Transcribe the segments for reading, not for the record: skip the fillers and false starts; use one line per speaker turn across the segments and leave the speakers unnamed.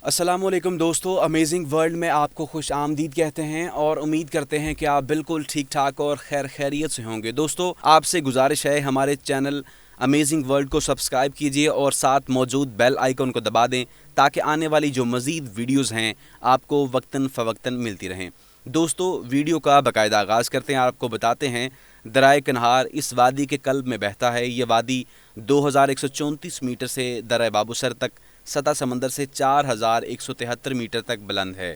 अस्सलामुअलैकुम दोस्तों, amazing world में आपको खुश आमदीद कहते हैं और उम्मीद करते हैं कि आप बिल्कुल ठीक ठाक और खैर खैरियत से होंगे। दोस्तों, आपसे गुजारिश है हमारे चैनल अमेजिंग वर्ल्ड को सब्सक्राइब कीजिए और साथ मौजूद बेल आइकन को दबा दें ताकि आने वाली जो मज़ीद वीडियोज़ हैं आपको वक्तन फ़वक्तन मिलती रहें। दोस्तों, वीडियो का बाकायदा आगाज़ करते हैं। आपको बताते हैं दराए कन्हार इस वादी के कल्ब में बहता है। ये वादी 2134 मीटर से दराए बाबूसर तक सतह समंदर से 4173 मीटर तक बुलंद है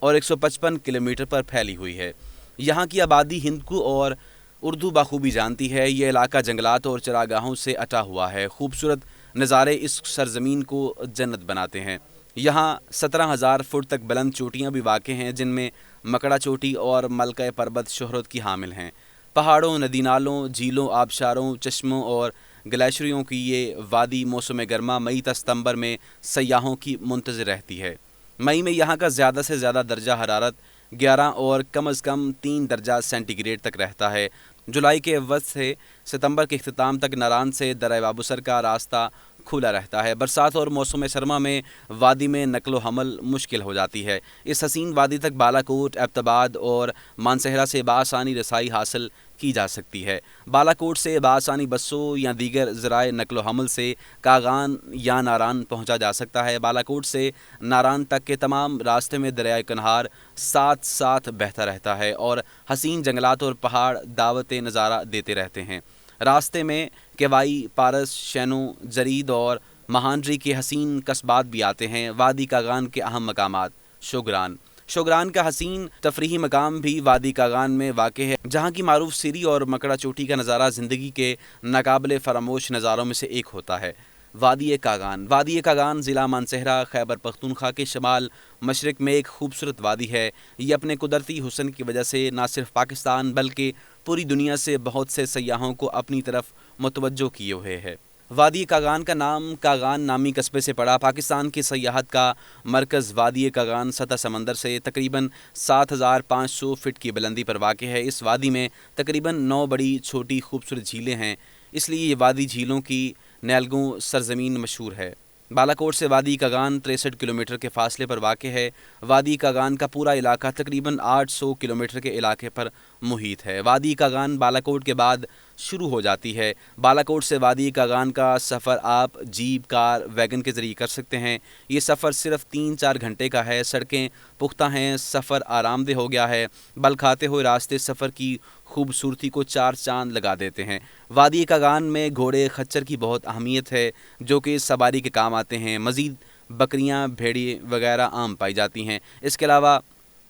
और 155 किलोमीटर पर फैली हुई है। यहाँ की आबादी हिंद को और उर्दू बखूबी जानती है। ये इलाका जंगलात और चरागाहों से अटा हुआ है। खूबसूरत नज़ारे इस सरजमीन को जन्नत बनाते हैं। यहाँ 17,000 फुट तक बुलंद चोटियाँ भी वाक़ हैं, जिनमें मकड़ा चोटी और मलका पर्वत शोहरत की हामिल हैं। पहाड़ों, नदी नालों, झीलों, आबशारों, चश्मों और ग्लेशियरों की ये वादी मौसम गर्मा मई से सितंबर में सयाहों की मुंतज़िर रहती है। मई में यहाँ का ज़्यादा से ज़्यादा दर्जा हरारत 11 और कम अज़ कम 3 दर्जा सेंटीग्रेड तक रहता है। जुलाई के अव्वल से सितंबर के अख्ताम तक नारान से दराए बाबूसर का रास्ता खुला रहता है। बरसात और मौसम सरमा में वादी में नकलो हमल मुश्किल हो जाती है। इस हसीन वादी तक बालाकोट, एबटाबाद और मानसहरा से बासानी रसाई हासिल की जा सकती है। बालाकोट से बासानी बसों या दीगर ज़राए नकलो हमल से कागान या नारान पहुँचा जा सकता है। बालाकोट से नारान तक के तमाम रास्ते में दरियाए कन्हार साथ साथ बहता रहता है और हसीन जंगलात और पहाड़ दावत नज़ारा देते रहते हैं। रास्ते में केवाई, पारस, शैनो, जरीद और महानरी के हसीन कस्बात भी आते हैं। वादी कागान के अहम मकामात शोगरान का हसीन तफरीही मकाम भी वादी कागान में वाक़ है, जहाँ की मारूफ सीरी और मकड़ा चोटी का नज़ारा ज़िंदगी के नाकाबिले फरामोश नज़ारों में से एक होता है। वादी कागान ज़िला मानसहरा, खैबर पख्तूनख्वा के शमाल मशरक़ में एक खूबसूरत वादी है। ये अपने कुदरती हुस्न की वजह से न सिर्फ पाकिस्तान बल्कि पूरी दुनिया से बहुत से सयाहों को अपनी तरफ मुतवज्जो किए हुए है। वादी कागान का नाम कागान नामी कस्बे से पड़ा। पाकिस्तान की सयाहत का मरकज़ वादी कागान सतह समंदर से तकरीबन 7,500 फ़िट की बुलंदी पर वाक़ है। इस वादी में तकरीबन 9 बड़ी छोटी खूबसूरत झीलें हैं, इसलिए ये वादी झीलों की नैलगों सरजमीन मशहूर है। बालाकोट से वादी कागान 63 किलोमीटर के फासले पर वाक़ है। वादी कागान का पूरा इलाका तकरीबन 800 किलोमीटर के इलाके पर मुहित है। वादी कागान बालाकोट के बाद शुरू हो जाती है। बालाकोट से वादी कागान का सफ़र आप जीप, कार, वैगन के ज़रिए कर सकते हैं। ये सफ़र सिर्फ 3-4 घंटे का है। सड़कें पुख्ता हैं, सफ़र आरामदेह हो गया है। बल खाते हुए रास्ते सफ़र की खूबसूरती को 4 चांद लगा देते हैं। वादी कागान में घोड़े खच्चर की बहुत अहमियत है, जो कि सवारी के काम आते हैं। मज़ीद बकरियां, भेड़िए वगैरह आम पाई जाती हैं। इसके अलावा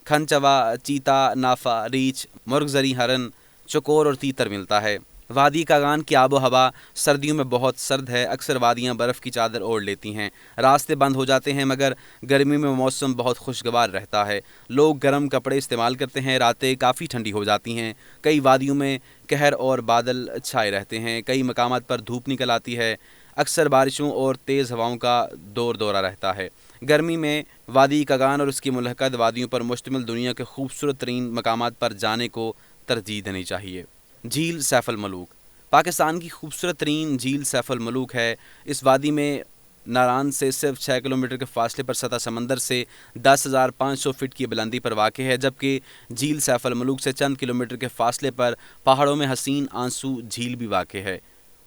खनचवा, चीता, नाफा, रीछ, मुर्गजरी, हरन, चकोर और तीतर मिलता है। वादी कागान की आबो हवा सर्दियों में बहुत सर्द है। अक्सर वादियाँ बर्फ़ की चादर ओढ़ लेती हैं। रास्ते बंद हो जाते हैं, मगर गर्मी में मौसम बहुत खुशगवार रहता है। लोग गर्म कपड़े इस्तेमाल करते हैं। रातें काफ़ी ठंडी हो जाती हैं। कई वादियों में कहर और बादल छाए रहते हैं। कई मकामात पर धूप निकल आती है। अक्सर बारिशों और तेज़ हवाओं का दौरा रहता है। गर्मी में वादी कागान और उसकी मुल्हक़त वादियों पर मुश्तमिल दुनिया के खूबसूरत तरीन मकामात पर जाने को तरजीह देनी चाहिए। झील सैफ अल मलूक पाकिस्तान की खूबसूरत तरीन झील सैफ अल मलूक है। इस वादी में नारान से सिर्फ 6 किलोमीटर के फासले पर सतह समंदर से 10,500 फ़िट की बुलंदी पर वाक़ है, जबकि झील सैफ अल मलूक से चंद किलोमीटर के फासले पर पहाड़ों में हसीन आंसू झील भी वाक़ है।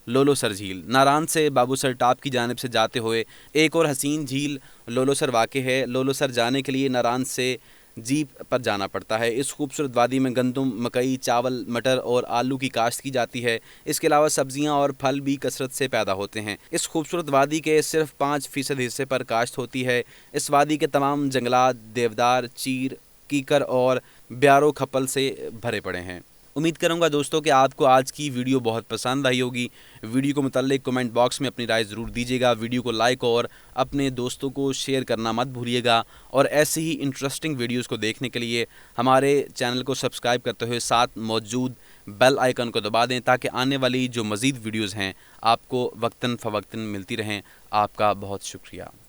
लोलोसर झील नारान से बाबूसर टाप की जानिब से जाते हुए एक और हसीन झील लोलोसर वाक़ है। लोलोसर जाने के लिए नारान से जीप पर जाना पड़ता है। इस खूबसूरत वादी में गंदम, मकई, चावल, मटर और आलू की काश्त की जाती है। इसके अलावा सब्जियां और फल भी कसरत से पैदा होते हैं। इस खूबसूरत वादी के सिर्फ 5% हिस्से पर काश्त होती है। इस वादी के तमाम जंगलात देवदार, चीर, कीकर और ब्यारो खपल से भरे पड़े हैं। उम्मीद करूंगा दोस्तों कि आपको आज की वीडियो बहुत पसंद आई होगी। वीडियो को मुताल्लिक कमेंट बॉक्स में अपनी राय ज़रूर दीजिएगा। वीडियो को लाइक और अपने दोस्तों को शेयर करना मत भूलिएगा। और ऐसे ही इंटरेस्टिंग वीडियोस को देखने के लिए हमारे चैनल को सब्सक्राइब करते हुए साथ मौजूद बेल आइकन को दबा दें, ताकि आने वाली जो मज़ीद वीडियोज़ हैं आपको वक्तन फ़वक्तन मिलती रहें। आपका बहुत शुक्रिया।